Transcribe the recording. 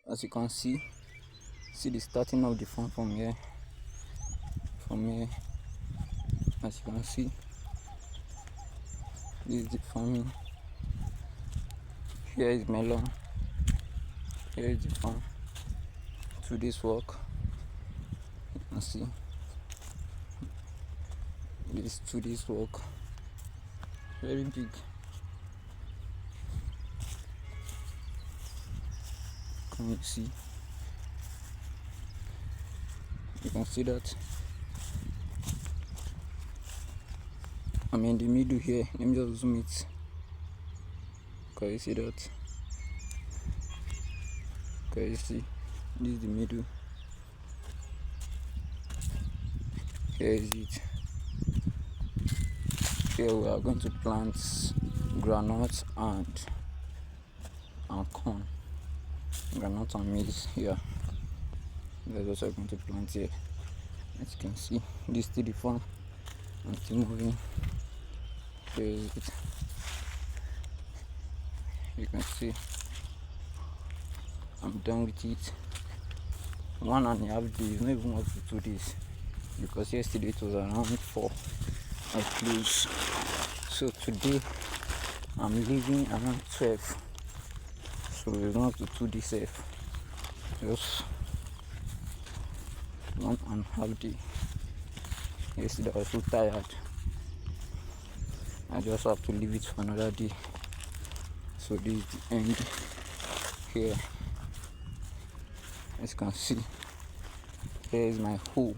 As you can see the starting of the farm from here. As you can see, this is the farming. Here is melon. Here is the farm. To this work, you can see this to this work. Very big. Can you see? You can see that. I'm in the middle here. Let me just zoom it. Can you see that? Can you see? This is the middle. Here is it. Here we are going to plant groundnuts and corn. Groundnut and maize here. That's what we're going to plant here. As you can see, this is the farm. I'm still moving. Here is it. You can see I'm done with it. 1.5 days, not even up to 2 days, because yesterday it was around 4 I closed. So today I'm leaving around 12. So it's not up to 2 days safe. Just 1.5 day. Yesterday I was so tired. I just have to leave it for another day. So this is the end here. As you can see, here is my hole.